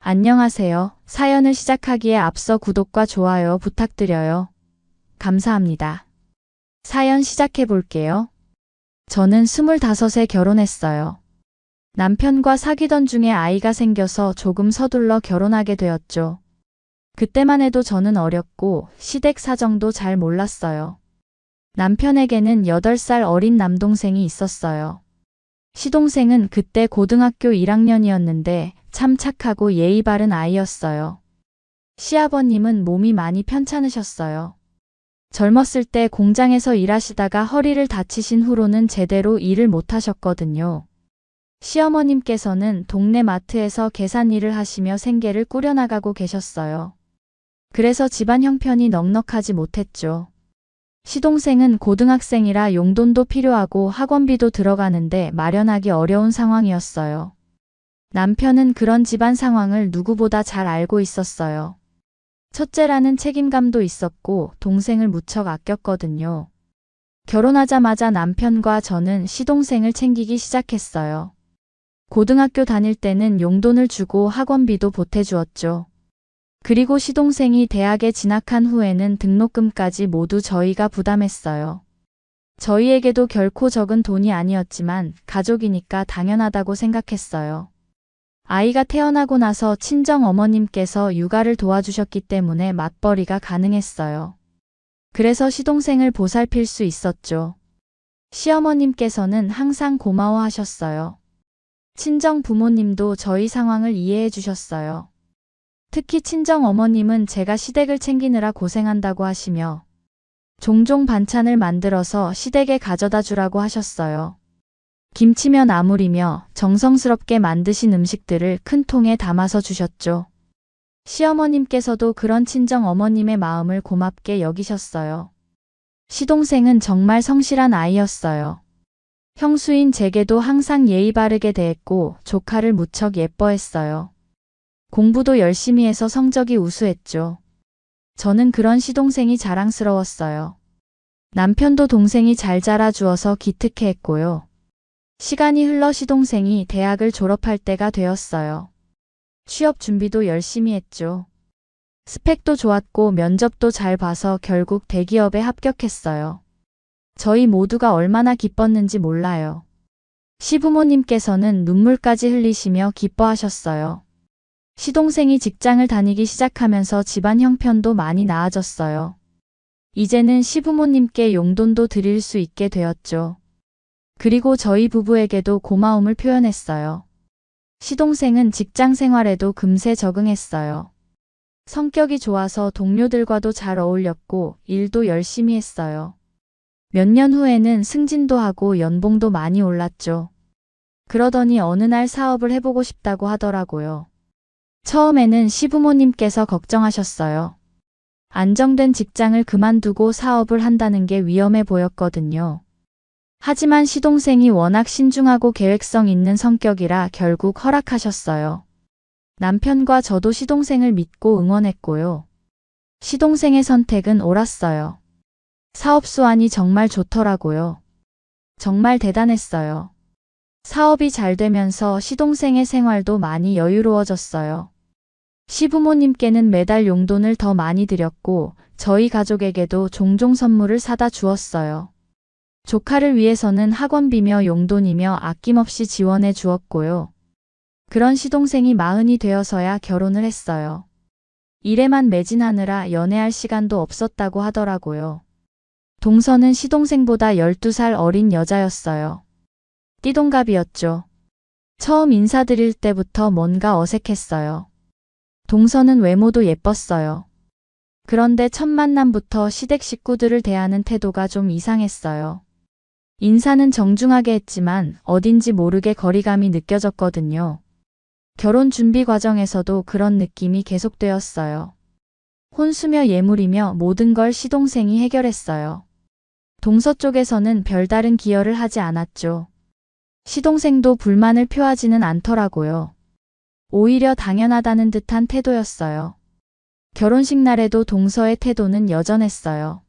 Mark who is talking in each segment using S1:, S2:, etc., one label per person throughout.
S1: 안녕하세요. 사연을 시작하기에 앞서 구독과 좋아요 부탁드려요. 감사합니다. 사연 시작해 볼게요. 저는 25에 결혼했어요. 남편과 사귀던 중에 아이가 생겨서 조금 서둘러 결혼하게 되었죠. 그때만 해도 저는 어렸고 시댁 사정도 잘 몰랐어요. 남편에게는 8살 어린 남동생이 있었어요. 시동생은 그때 고등학교 1학년이었는데 참 착하고 예의 바른 아이였어요. 시아버님은 몸이 많이 편찮으셨어요. 젊었을 때 공장에서 일하시다가 허리를 다치신 후로는 제대로 일을 못하셨거든요. 시어머님께서는 동네 마트에서 계산 일을 하시며 생계를 꾸려나가고 계셨어요. 그래서 집안 형편이 넉넉하지 못했죠. 시동생은 고등학생이라 용돈도 필요하고 학원비도 들어가는데 마련하기 어려운 상황이었어요. 남편은 그런 집안 상황을 누구보다 잘 알고 있었어요. 첫째라는 책임감도 있었고 동생을 무척 아꼈거든요. 결혼하자마자 남편과 저는 시동생을 챙기기 시작했어요. 고등학교 다닐 때는 용돈을 주고 학원비도 보태주었죠. 그리고 시동생이 대학에 진학한 후에는 등록금까지 모두 저희가 부담했어요. 저희에게도 결코 적은 돈이 아니었지만 가족이니까 당연하다고 생각했어요. 아이가 태어나고 나서 친정 어머님께서 육아를 도와주셨기 때문에 맞벌이가 가능했어요. 그래서 시동생을 보살필 수 있었죠. 시어머님께서는 항상 고마워하셨어요. 친정 부모님도 저희 상황을 이해해 주셨어요. 특히 친정 어머님은 제가 시댁을 챙기느라 고생한다고 하시며 종종 반찬을 만들어서 시댁에 가져다 주라고 하셨어요. 김치며 나물이며 정성스럽게 만드신 음식들을 큰 통에 담아서 주셨죠. 시어머님께서도 그런 친정 어머님의 마음을 고맙게 여기셨어요. 시동생은 정말 성실한 아이였어요. 형수인 제게도 항상 예의 바르게 대했고 조카를 무척 예뻐했어요. 공부도 열심히 해서 성적이 우수했죠. 저는 그런 시동생이 자랑스러웠어요. 남편도 동생이 잘 자라주어서 기특해했고요. 시간이 흘러 시동생이 대학을 졸업할 때가 되었어요. 취업 준비도 열심히 했죠. 스펙도 좋았고 면접도 잘 봐서 결국 대기업에 합격했어요. 저희 모두가 얼마나 기뻤는지 몰라요. 시부모님께서는 눈물까지 흘리시며 기뻐하셨어요. 시동생이 직장을 다니기 시작하면서 집안 형편도 많이 나아졌어요. 이제는 시부모님께 용돈도 드릴 수 있게 되었죠. 그리고 저희 부부에게도 고마움을 표현했어요. 시동생은 직장 생활에도 금세 적응했어요. 성격이 좋아서 동료들과도 잘 어울렸고 일도 열심히 했어요. 몇 년 후에는 승진도 하고 연봉도 많이 올랐죠. 그러더니 어느 날 사업을 해보고 싶다고 하더라고요. 처음에는 시부모님께서 걱정하셨어요. 안정된 직장을 그만두고 사업을 한다는 게 위험해 보였거든요. 하지만 시동생이 워낙 신중하고 계획성 있는 성격이라 결국 허락하셨어요. 남편과 저도 시동생을 믿고 응원했고요. 시동생의 선택은 옳았어요. 사업 수완이 정말 좋더라고요. 정말 대단했어요. 사업이 잘 되면서 시동생의 생활도 많이 여유로워졌어요. 시부모님께는 매달 용돈을 더 많이 드렸고 저희 가족에게도 종종 선물을 사다 주었어요. 조카를 위해서는 학원비며 용돈이며 아낌없이 지원해 주었고요. 그런 시동생이 40이 되어서야 결혼을 했어요. 일에만 매진하느라 연애할 시간도 없었다고 하더라고요. 동서는 시동생보다 12살 어린 여자였어요. 띠동갑이었죠. 처음 인사드릴 때부터 뭔가 어색했어요. 동서는 외모도 예뻤어요. 그런데 첫 만남부터 시댁 식구들을 대하는 태도가 좀 이상했어요. 인사는 정중하게 했지만 어딘지 모르게 거리감이 느껴졌거든요. 결혼 준비 과정에서도 그런 느낌이 계속되었어요. 혼수며 예물이며 모든 걸 시동생이 해결했어요. 동서 쪽에서는 별다른 기여를 하지 않았죠. 시동생도 불만을 표하지는 않더라고요. 오히려 당연하다는 듯한 태도였어요. 결혼식 날에도 동서의 태도는 여전했어요.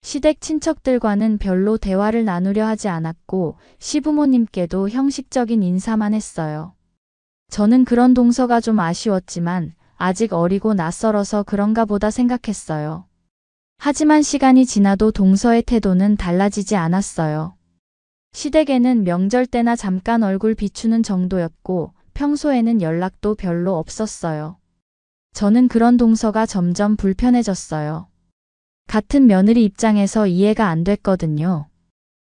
S1: 시댁 친척들과는 별로 대화를 나누려 하지 않았고 시부모님께도 형식적인 인사만 했어요. 저는 그런 동서가 좀 아쉬웠지만 아직 어리고 낯설어서 그런가 보다 생각했어요. 하지만 시간이 지나도 동서의 태도는 달라지지 않았어요. 시댁에는 명절 때나 잠깐 얼굴 비추는 정도였고 평소에는 연락도 별로 없었어요. 저는 그런 동서가 점점 불편해졌어요. 같은 며느리 입장에서 이해가 안 됐거든요.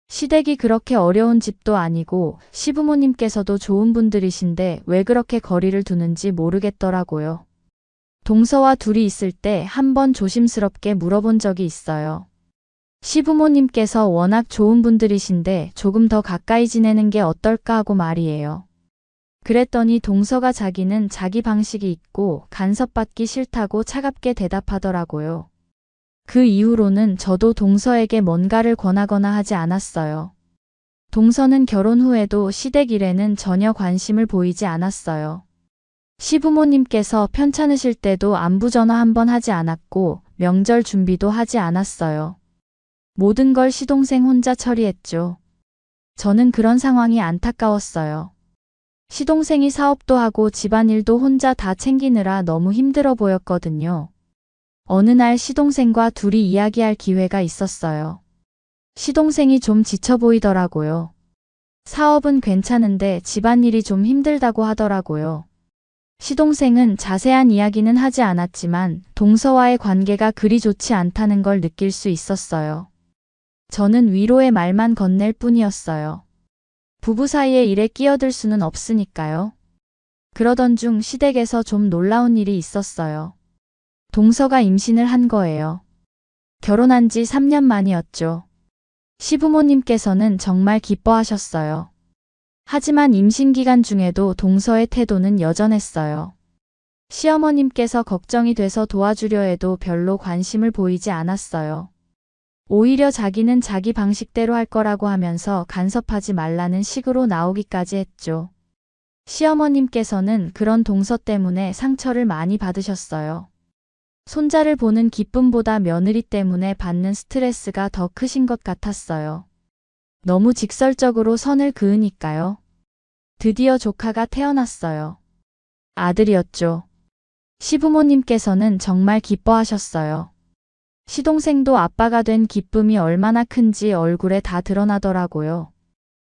S1: 시댁이 그렇게 어려운 집도 아니고 시부모님께서도 좋은 분들이신데 왜 그렇게 거리를 두는지 모르겠더라고요. 동서와 둘이 있을 때 한 번 조심스럽게 물어본 적이 있어요. 시부모님께서 워낙 좋은 분들이신데 조금 더 가까이 지내는 게 어떨까 하고 말이에요. 그랬더니 동서가 자기는 자기 방식이 있고 간섭받기 싫다고 차갑게 대답하더라고요. 그 이후로는 저도 동서에게 뭔가를 권하거나 하지 않았어요. 동서는 결혼 후에도 시댁 일에는 전혀 관심을 보이지 않았어요. 시부모님께서 편찮으실 때도 안부 전화 한 번 하지 않았고 명절 준비도 하지 않았어요. 모든 걸 시동생 혼자 처리했죠. 저는 그런 상황이 안타까웠어요. 시동생이 사업도 하고 집안일도 혼자 다 챙기느라 너무 힘들어 보였거든요. 어느 날 시동생과 둘이 이야기할 기회가 있었어요. 시동생이 좀 지쳐 보이더라고요. 사업은 괜찮은데 집안일이 좀 힘들다고 하더라고요. 시동생은 자세한 이야기는 하지 않았지만 동서와의 관계가 그리 좋지 않다는 걸 느낄 수 있었어요. 저는 위로의 말만 건넬 뿐이었어요. 부부 사이의 일에 끼어들 수는 없으니까요. 그러던 중 시댁에서 좀 놀라운 일이 있었어요. 동서가 임신을 한 거예요. 결혼한 지 3년 만이었죠. 시부모님께서는 정말 기뻐하셨어요. 하지만 임신 기간 중에도 동서의 태도는 여전했어요. 시어머님께서 걱정이 돼서 도와주려 해도 별로 관심을 보이지 않았어요. 오히려 자기는 자기 방식대로 할 거라고 하면서 간섭하지 말라는 식으로 나오기까지 했죠. 시어머님께서는 그런 동서 때문에 상처를 많이 받으셨어요. 손자를 보는 기쁨보다 며느리 때문에 받는 스트레스가 더 크신 것 같았어요. 너무 직설적으로 선을 그으니까요. 드디어 조카가 태어났어요. 아들이었죠. 시부모님께서는 정말 기뻐하셨어요. 시동생도 아빠가 된 기쁨이 얼마나 큰지 얼굴에 다 드러나더라고요.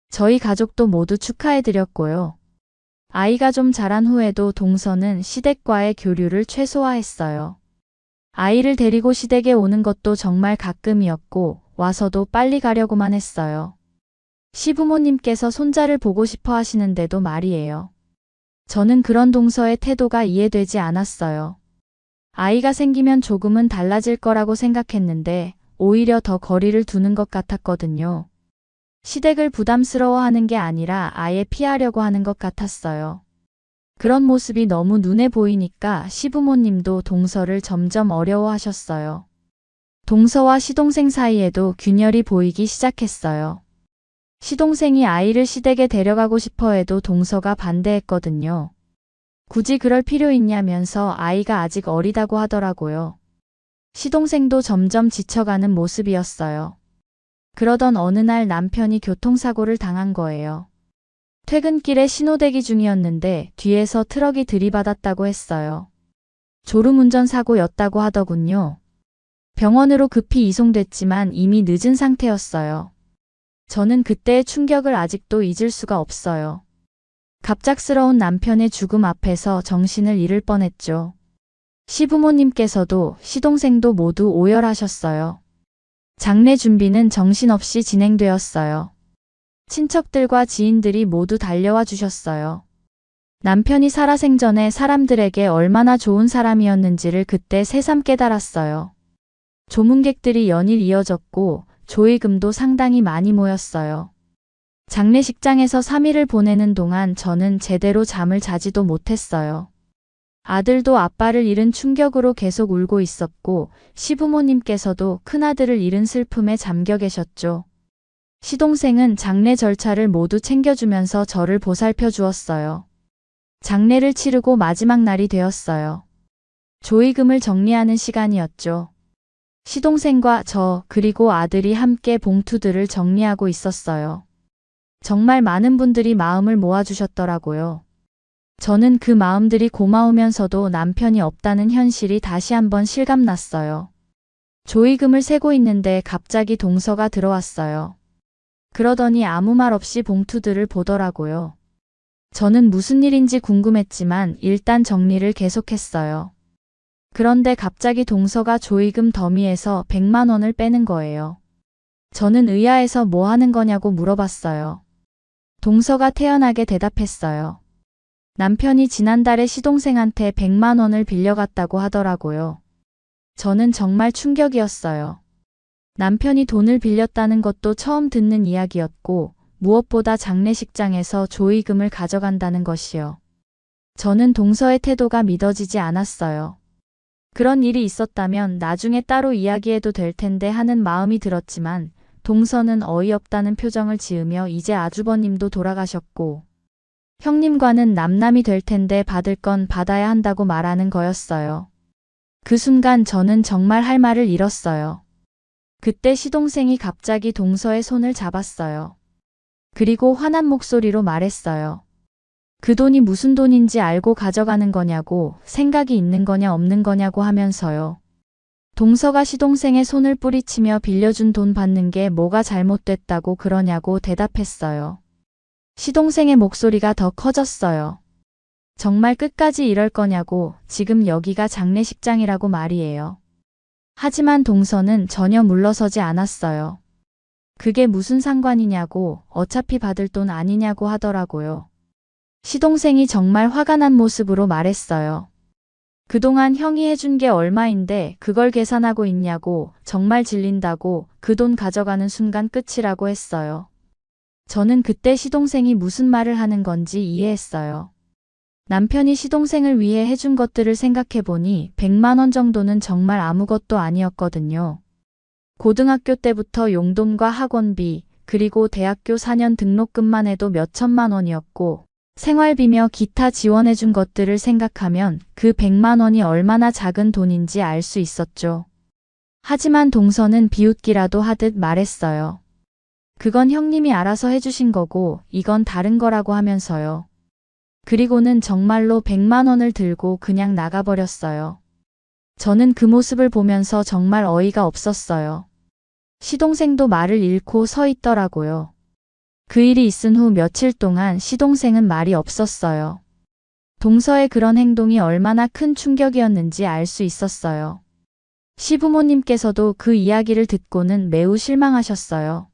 S1: 저희 가족도 모두 축하해드렸고요. 아이가 좀 자란 후에도 동서는 시댁과의 교류를 최소화했어요. 아이를 데리고 시댁에 오는 것도 정말 가끔이었고 와서도 빨리 가려고만 했어요. 시부모님께서 손자를 보고 싶어 하시는데도 말이에요. 저는 그런 동서의 태도가 이해되지 않았어요. 아이가 생기면 조금은 달라질 거라고 생각했는데 오히려 더 거리를 두는 것 같았거든요. 시댁을 부담스러워하는 게 아니라 아예 피하려고 하는 것 같았어요. 그런 모습이 너무 눈에 보이니까 시부모님도 동서를 점점 어려워하셨어요. 동서와 시동생 사이에도 균열이 보이기 시작했어요. 시동생이 아이를 시댁에 데려가고 싶어 해도 동서가 반대했거든요. 굳이 그럴 필요 있냐면서 아이가 아직 어리다고 하더라고요. 시동생도 점점 지쳐가는 모습이었어요. 그러던 어느 날 남편이 교통사고를 당한 거예요. 퇴근길에 신호대기 중이었는데 뒤에서 트럭이 들이받았다고 했어요. 졸음운전 사고였다고 하더군요. 병원으로 급히 이송됐지만 이미 늦은 상태였어요. 저는 그때의 충격을 아직도 잊을 수가 없어요. 갑작스러운 남편의 죽음 앞에서 정신을 잃을 뻔했죠. 시부모님께서도 시동생도 모두 오열하셨어요. 장례 준비는 정신없이 진행되었어요. 친척들과 지인들이 모두 달려와 주셨어요. 남편이 살아생전에 사람들에게 얼마나 좋은 사람이었는지를 그때 새삼 깨달았어요. 조문객들이 연일 이어졌고 조의금도 상당히 많이 모였어요. 장례식장에서 3일을 보내는 동안 저는 제대로 잠을 자지도 못했어요. 아들도 아빠를 잃은 충격으로 계속 울고 있었고 시부모님께서도 큰아들을 잃은 슬픔에 잠겨 계셨죠. 시동생은 장례 절차를 모두 챙겨주면서 저를 보살펴 주었어요. 장례를 치르고 마지막 날이 되었어요. 조의금을 정리하는 시간이었죠. 시동생과 저 그리고 아들이 함께 봉투들을 정리하고 있었어요. 정말 많은 분들이 마음을 모아주셨더라고요. 저는 그 마음들이 고마우면서도 남편이 없다는 현실이 다시 한번 실감났어요. 조의금을 세고 있는데 갑자기 동서가 들어왔어요. 그러더니 아무 말 없이 봉투들을 보더라고요. 저는 무슨 일인지 궁금했지만 일단 정리를 계속했어요. 그런데 갑자기 동서가 조의금 더미에서 100만 원을 빼는 거예요. 저는 의아해서 뭐 하는 거냐고 물어봤어요. 동서가 태연하게 대답했어요. 남편이 지난달에 시동생한테 100만 원을 빌려갔다고 하더라고요. 저는 정말 충격이었어요. 남편이 돈을 빌렸다는 것도 처음 듣는 이야기였고 무엇보다 장례식장에서 조의금을 가져간다는 것이요. 저는 동서의 태도가 믿어지지 않았어요. 그런 일이 있었다면 나중에 따로 이야기해도 될 텐데 하는 마음이 들었지만 동서는 어이없다는 표정을 지으며 이제 아주버님도 돌아가셨고 형님과는 남남이 될 텐데 받을 건 받아야 한다고 말하는 거였어요. 그 순간 저는 정말 할 말을 잃었어요. 그때 시동생이 갑자기 동서의 손을 잡았어요. 그리고 화난 목소리로 말했어요. 그 돈이 무슨 돈인지 알고 가져가는 거냐고, 생각이 있는 거냐 없는 거냐고 하면서요. 동서가 시동생의 손을 뿌리치며 빌려준 돈 받는 게 뭐가 잘못됐다고 그러냐고 대답했어요. 시동생의 목소리가 더 커졌어요. 정말 끝까지 이럴 거냐고, 지금 여기가 장례식장이라고 말이에요. 하지만 동서는 전혀 물러서지 않았어요. 그게 무슨 상관이냐고, 어차피 받을 돈 아니냐고 하더라고요. 시동생이 정말 화가 난 모습으로 말했어요. 그동안 형이 해준 게 얼마인데 그걸 계산하고 있냐고, 정말 질린다고, 그 돈 가져가는 순간 끝이라고 했어요. 저는 그때 시동생이 무슨 말을 하는 건지 이해했어요. 남편이 시동생을 위해 해준 것들을 생각해보니 100만 원 정도는 정말 아무것도 아니었거든요. 고등학교 때부터 용돈과 학원비, 그리고 대학교 4년 등록금만 해도 몇 천만 원이었고 생활비며 기타 지원해준 것들을 생각하면 그 100만 원이 얼마나 작은 돈인지 알 수 있었죠. 하지만 동서는 비웃기라도 하듯 말했어요. 그건 형님이 알아서 해주신 거고 이건 다른 거라고 하면서요. 그리고는 정말로 100만 원을 들고 그냥 나가버렸어요. 저는 그 모습을 보면서 정말 어이가 없었어요. 시동생도 말을 잃고 서 있더라고요. 그 일이 있은 후 며칠 동안 시동생은 말이 없었어요. 동서의 그런 행동이 얼마나 큰 충격이었는지 알 수 있었어요. 시부모님께서도 그 이야기를 듣고는 매우 실망하셨어요.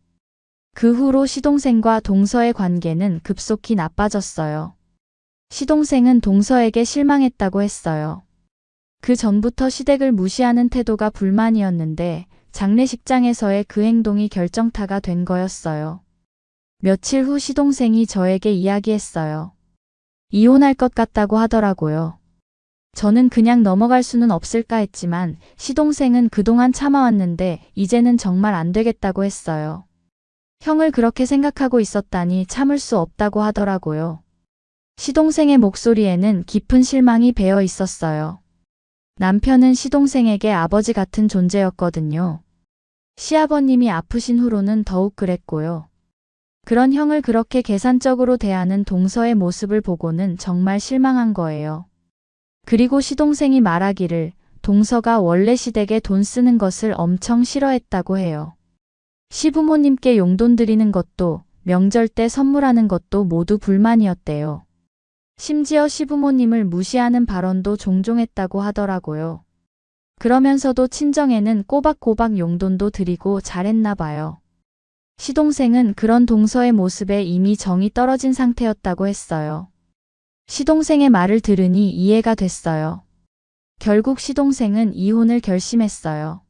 S1: 그 후로 시동생과 동서의 관계는 급속히 나빠졌어요. 시동생은 동서에게 실망했다고 했어요. 그 전부터 시댁을 무시하는 태도가 불만이었는데 장례식장에서의 그 행동이 결정타가 된 거였어요. 며칠 후 시동생이 저에게 이야기했어요. 이혼할 것 같다고 하더라고요. 저는 그냥 넘어갈 수는 없을까 했지만 시동생은 그동안 참아왔는데 이제는 정말 안 되겠다고 했어요. 형을 그렇게 생각하고 있었다니 참을 수 없다고 하더라고요. 시동생의 목소리에는 깊은 실망이 배어 있었어요. 남편은 시동생에게 아버지 같은 존재였거든요. 시아버님이 아프신 후로는 더욱 그랬고요. 그런 형을 그렇게 계산적으로 대하는 동서의 모습을 보고는 정말 실망한 거예요. 그리고 시동생이 말하기를 동서가 원래 시댁에 돈 쓰는 것을 엄청 싫어했다고 해요. 시부모님께 용돈 드리는 것도 명절 때 선물하는 것도 모두 불만이었대요. 심지어 시부모님을 무시하는 발언도 종종 했다고 하더라고요. 그러면서도 친정에는 꼬박꼬박 용돈도 드리고 잘했나 봐요. 시동생은 그런 동서의 모습에 이미 정이 떨어진 상태였다고 했어요. 시동생의 말을 들으니 이해가 됐어요. 결국 시동생은 이혼을 결심했어요.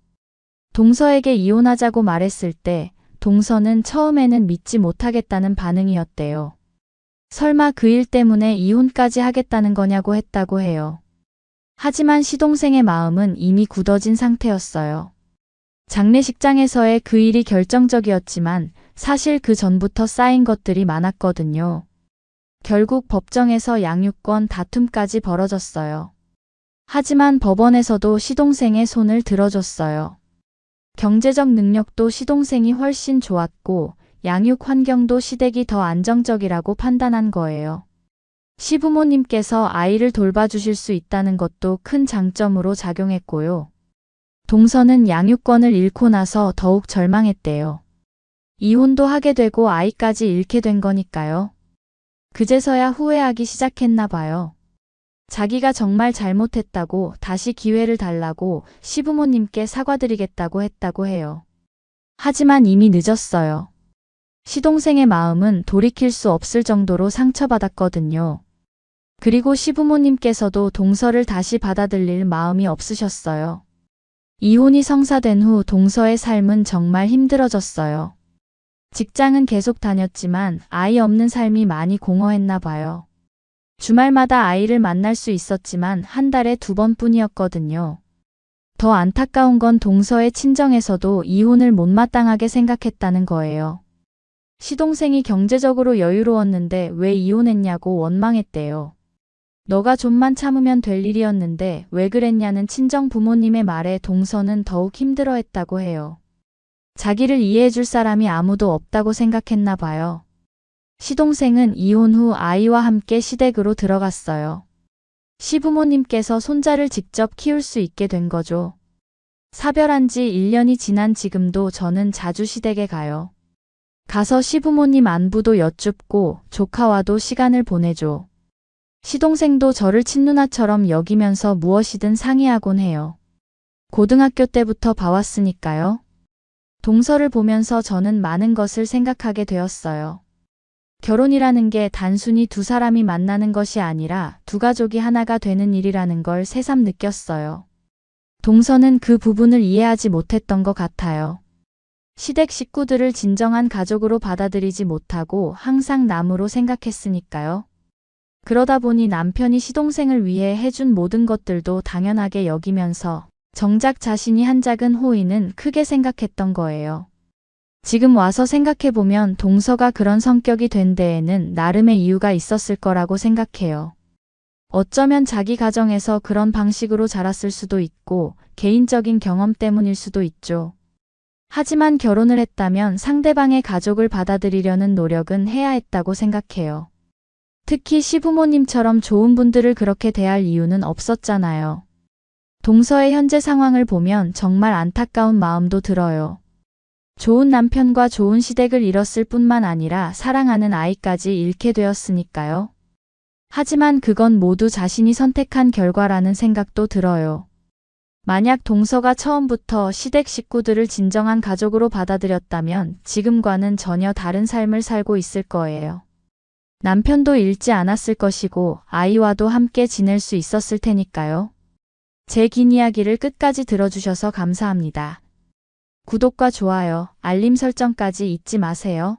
S1: 동서에게 이혼하자고 말했을 때 동서는 처음에는 믿지 못하겠다는 반응이었대요. 설마 그 일 때문에 이혼까지 하겠다는 거냐고 했다고 해요. 하지만 시동생의 마음은 이미 굳어진 상태였어요. 장례식장에서의 그 일이 결정적이었지만 사실 그 전부터 쌓인 것들이 많았거든요. 결국 법정에서 양육권 다툼까지 벌어졌어요. 하지만 법원에서도 시동생의 손을 들어줬어요. 경제적 능력도 시동생이 훨씬 좋았고 양육 환경도 시댁이 더 안정적이라고 판단한 거예요. 시부모님께서 아이를 돌봐주실 수 있다는 것도 큰 장점으로 작용했고요. 동서는 양육권을 잃고 나서 더욱 절망했대요. 이혼도 하게 되고 아이까지 잃게 된 거니까요. 그제서야 후회하기 시작했나 봐요. 자기가 정말 잘못했다고 다시 기회를 달라고 시부모님께 사과드리겠다고 했다고 해요. 하지만 이미 늦었어요. 시동생의 마음은 돌이킬 수 없을 정도로 상처받았거든요. 그리고 시부모님께서도 동서를 다시 받아들일 마음이 없으셨어요. 이혼이 성사된 후 동서의 삶은 정말 힘들어졌어요. 직장은 계속 다녔지만 아이 없는 삶이 많이 공허했나 봐요. 주말마다 아이를 만날 수 있었지만 한 달에 2번뿐이었거든요. 더 안타까운 건 동서의 친정에서도 이혼을 못마땅하게 생각했다는 거예요. 시동생이 경제적으로 여유로웠는데 왜 이혼했냐고 원망했대요. 너가 좀만 참으면 될 일이었는데 왜 그랬냐는 친정 부모님의 말에 동서는 더욱 힘들어했다고 해요. 자기를 이해해줄 사람이 아무도 없다고 생각했나 봐요. 시동생은 이혼 후 아이와 함께 시댁으로 들어갔어요. 시부모님께서 손자를 직접 키울 수 있게 된 거죠. 사별한 지 1년이 지난 지금도 저는 자주 시댁에 가요. 가서 시부모님 안부도 여쭙고 조카와도 시간을 보내죠. 시동생도 저를 친누나처럼 여기면서 무엇이든 상의하곤 해요. 고등학교 때부터 봐왔으니까요. 동서를 보면서 저는 많은 것을 생각하게 되었어요. 결혼이라는 게 단순히 두 사람이 만나는 것이 아니라 두 가족이 하나가 되는 일이라는 걸 새삼 느꼈어요. 동서는 그 부분을 이해하지 못했던 것 같아요. 시댁 식구들을 진정한 가족으로 받아들이지 못하고 항상 남으로 생각했으니까요. 그러다 보니 남편이 시동생을 위해 해준 모든 것들도 당연하게 여기면서 정작 자신이 한 작은 호의는 크게 생각했던 거예요. 지금 와서 생각해보면 동서가 그런 성격이 된 데에는 나름의 이유가 있었을 거라고 생각해요. 어쩌면 자기 가정에서 그런 방식으로 자랐을 수도 있고 개인적인 경험 때문일 수도 있죠. 하지만 결혼을 했다면 상대방의 가족을 받아들이려는 노력은 해야 했다고 생각해요. 특히 시부모님처럼 좋은 분들을 그렇게 대할 이유는 없었잖아요. 동서의 현재 상황을 보면 정말 안타까운 마음도 들어요. 좋은 남편과 좋은 시댁을 잃었을 뿐만 아니라 사랑하는 아이까지 잃게 되었으니까요. 하지만 그건 모두 자신이 선택한 결과라는 생각도 들어요. 만약 동서가 처음부터 시댁 식구들을 진정한 가족으로 받아들였다면 지금과는 전혀 다른 삶을 살고 있을 거예요. 남편도 잃지 않았을 것이고 아이와도 함께 지낼 수 있었을 테니까요. 제 긴 이야기를 끝까지 들어주셔서 감사합니다. 구독과 좋아요, 알림 설정까지 잊지 마세요.